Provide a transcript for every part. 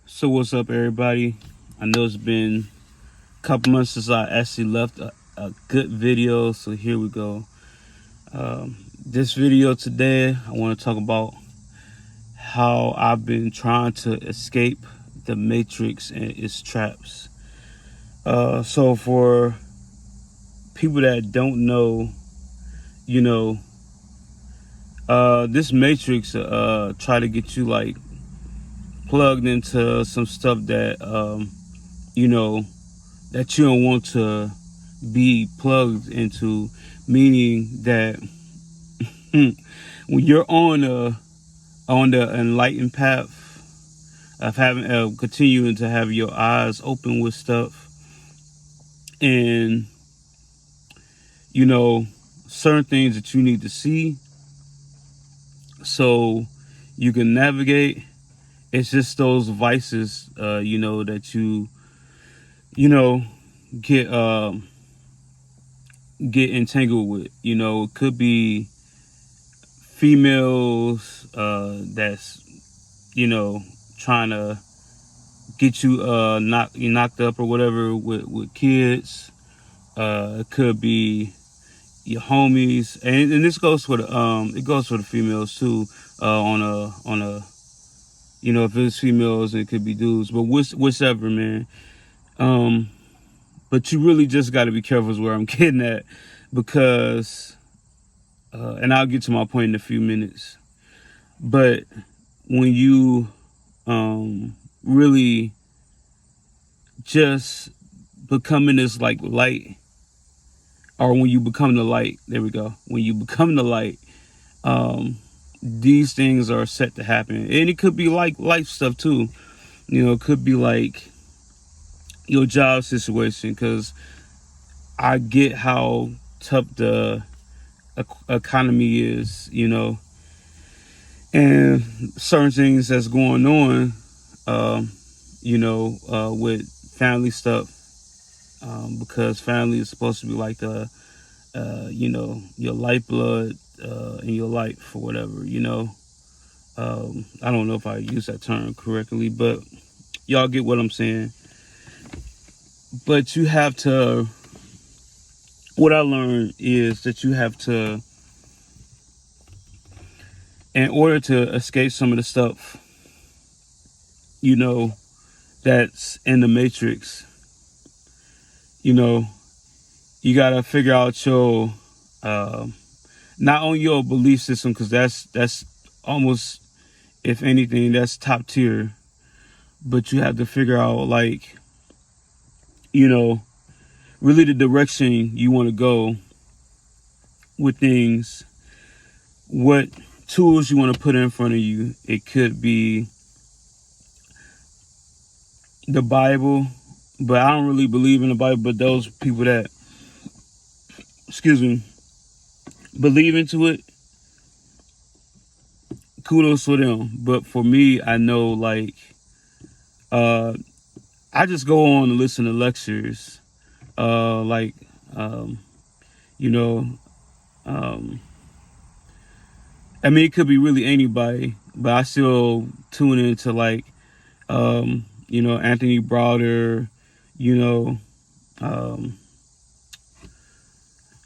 So what's up, everybody? I know it's been a couple months since I actually left a good video, so here we go. This video today, I want to talk about how I've been trying to escape the Matrix and its traps. So for people that don't know, you know, this Matrix try to get you like plugged into some stuff that you know that you don't want to be plugged into, meaning that when you're on the enlightened path of having continuing to have your eyes open with stuff, and you know certain things that you need to see so you can navigate. It's just those vices, that you know get get entangled with. It could be females that's trying to get you knocked up or whatever with kids. It could be your homies, and this goes for the it goes for the females too. On a if it's females, it could be dudes, but whichever, man. But you really just got to be careful is where I'm getting at, because and I'll get to my point in a few minutes. But when you really just becoming this like light, or when you become the light, there we go. When you become the light, these things are set to happen, and it could be like life stuff too. It could be like your job situation, because I get how tough the economy is, and certain things that's going on, with family stuff, because family is supposed to be like the, your lifeblood in your life or whatever, I don't know if I use that term correctly, but y'all get what I'm saying. But you have to, what I learned is that you have to, in order to escape some of the stuff, that's in the Matrix, you got to figure out your, not only your belief system, because that's almost, if anything, that's top tier, but you have to figure out, like, really the direction you want to go with things, what tools you want to put in front of you. It could be the Bible, but I don't really believe in the Bible, but those people that, believe into it, kudos for them. But for me, I know, like, I just go on and listen to lectures, like, you know, I mean, it could be really anybody, but I still tune into, like, Anthony Browder,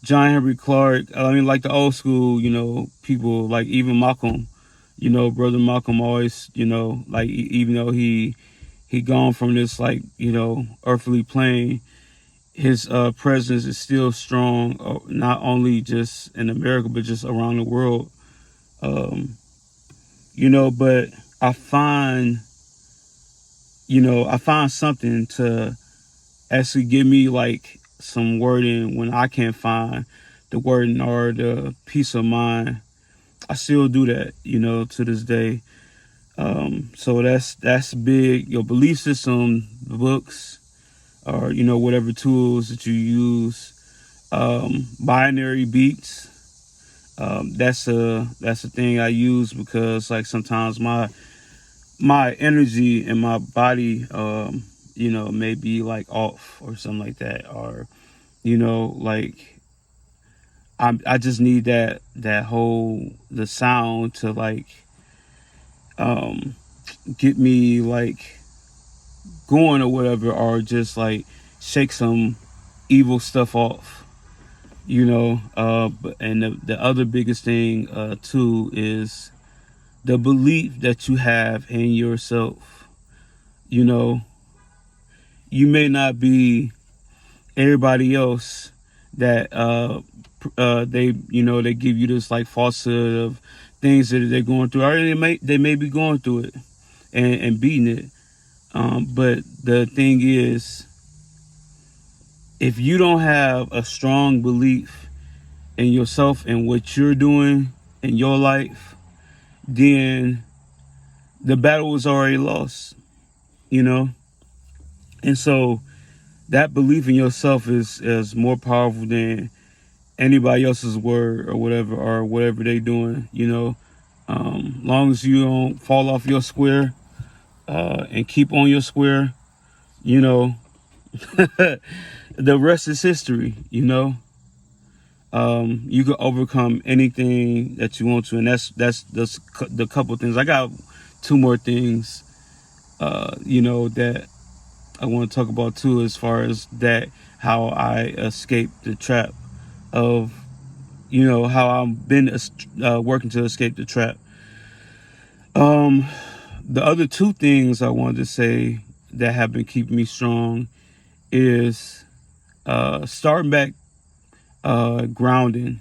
John Henry Clark. I mean, like the old school, people, like even Malcolm, brother Malcolm always, like, even though he gone from this, like, earthly plane, his presence is still strong, not only just in America, but just around the world. But I find, I find something to actually give me like some wording when I can't find the wording or the peace of mind. I still do that, to this day. So that's big. Your belief system, the books, or whatever tools that you use. Binary beats. That's a thing I use, because like sometimes my energy and my body, may be like off or something like that, or like I just need that whole the sound to like get me like going or whatever, or just like shake some evil stuff off, you know. And the other biggest thing too is the belief that you have in yourself. You know, you may not be everybody else that they, you know, they give you this like falsehood of things that they're going through, or they may be going through it and beating it. But the thing is, if you don't have a strong belief in yourself and what you're doing in your life, then the battle is already lost, you know? And so that belief in yourself is more powerful than anybody else's word or whatever they doing, you know? Long as you don't fall off your square and keep on your square, you know, the rest is history, you know? You can overcome anything that you want to, and that's the couple things. I got two more things, you know, that I want to talk about too, as far as that, how I escaped the trap of, you know, how I've been working to escape the trap. The other two things I wanted to say that have been keeping me strong is starting back grounding,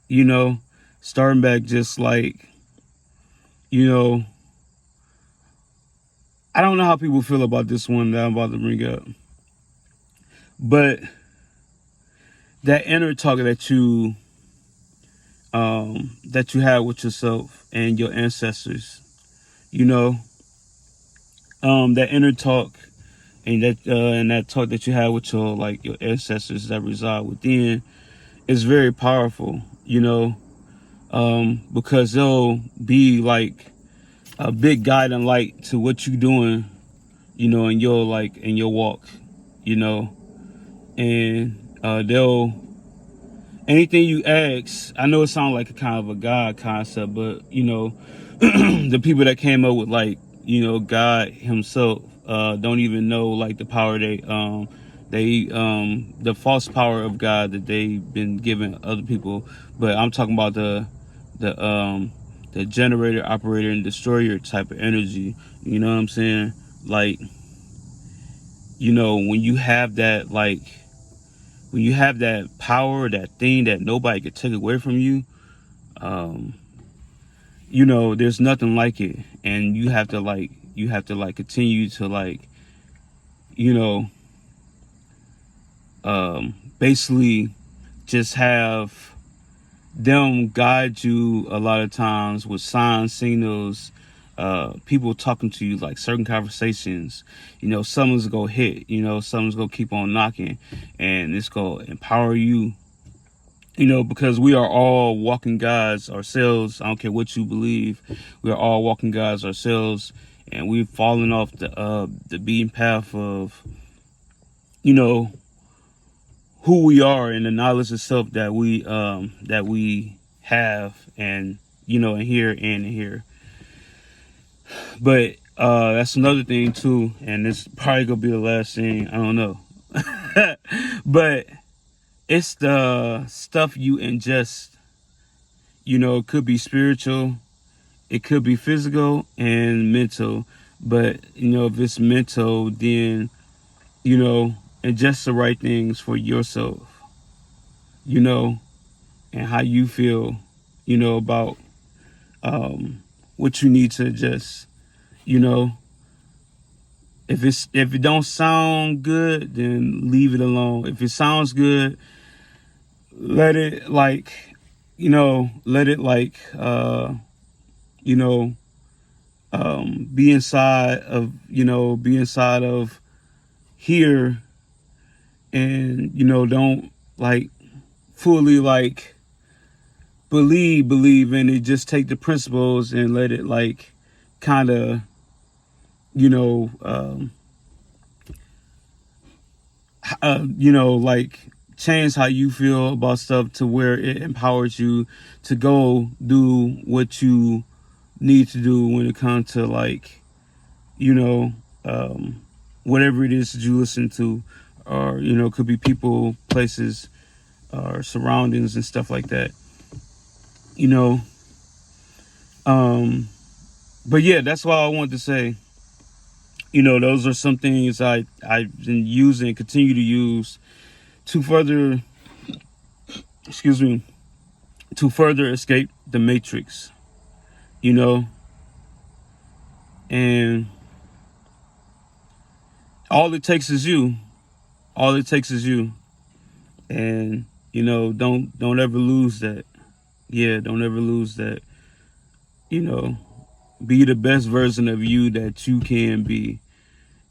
you know, starting back just like, you know, I don't know how people feel about this one that I'm about to bring up, but that inner talk that you have with yourself and your ancestors, you know, that inner talk and that talk that you have with your ancestors that reside within is very powerful, you know, because they'll be like a big guiding light to what you're doing, you know, in your walk, you know, and they'll, anything you ask, I know it sounds like a kind of a God concept, but you know, the people that came up with like, you know, God himself don't even know like the power the false power of God that they've been giving other people. But I'm talking about the generator, operator, and destroyer type of energy. You know what I'm saying? Like, you know, when you have that power, that thing that nobody could take away from you, you know, there's nothing like it. And you have to continue to you know, basically just have them guide you a lot of times with signs, signals, people talking to you, like certain conversations, you know, someone's gonna hit, you know, someone's gonna keep on knocking, and it's gonna empower you, you know, because we are all walking gods ourselves. I don't care what you believe, we are all walking gods ourselves, and we've fallen off the beaten path of, you know, who we are and the knowledge of self that we have, and you know, in here. But that's another thing too, and it's probably gonna be the last thing, I don't know. But it's the stuff you ingest. You know, it could be spiritual, it could be physical and mental. But you know, if it's mental, then, you know, ingest the right things for yourself, you know, and how you feel, you know, about what you need to adjust, you know. If it don't sound good, then leave it alone. If it sounds good, let it like, you know, you know, be inside of here, and you know, don't like fully like believe in it. Just take the principles and let it like kind of, you know, you know, like change how you feel about stuff to where it empowers you to go do what you need to do when it comes to like, you know, whatever it is that you listen to, or, you know, could be people, places, or surroundings and stuff like that, you know. But yeah, that's all I wanted to say. You know, those are some things I've been using, continue to use to further, excuse me, to further escape the matrix, you know. And all it takes is you. All it takes is you. And, you know, don't ever lose that. Yeah, don't ever lose that. You know, be the best version of you that you can be.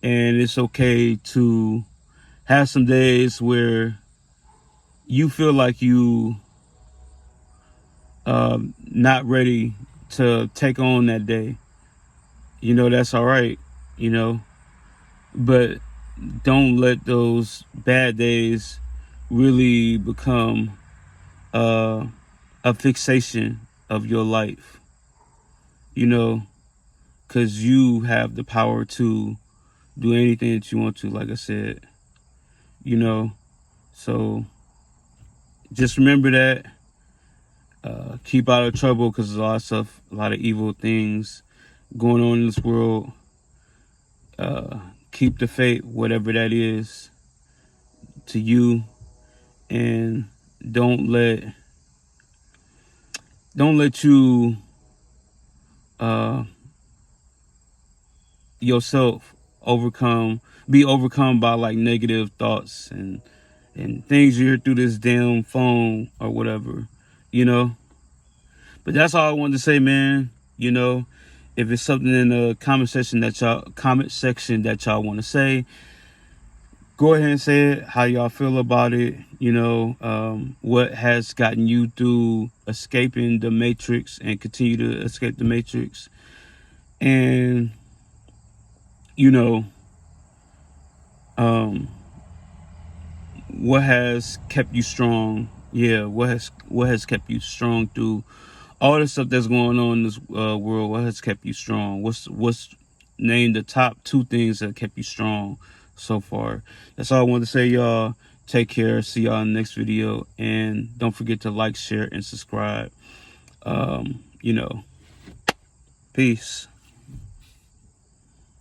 And it's okay to have some days where you feel like you not ready to take on that day. You know, that's all right, you know. But don't let those bad days really become a fixation of your life, you know, because you have the power to do anything that you want to, like I said, you know. So just remember that. Keep out of trouble, because there's a lot of stuff, a lot of evil things going on in this world. Keep the faith, whatever that is, to you, and don't let you yourself be overcome by like negative thoughts and things you hear through this damn phone or whatever, you know. But that's all I wanted to say, man. You know, if it's something in the comment section that y'all want to say, go ahead and say it. How y'all feel about it? You know, what has gotten you through escaping the matrix and continue to escape the matrix, and you know, what has kept you strong? Yeah, what has kept you strong through all the stuff that's going on in this world? What has kept you strong? What's named the top 2 things that kept you strong so far? That's all I wanted to say, y'all. Take care. See y'all in the next video, and don't forget to like, share, and subscribe. You know, peace.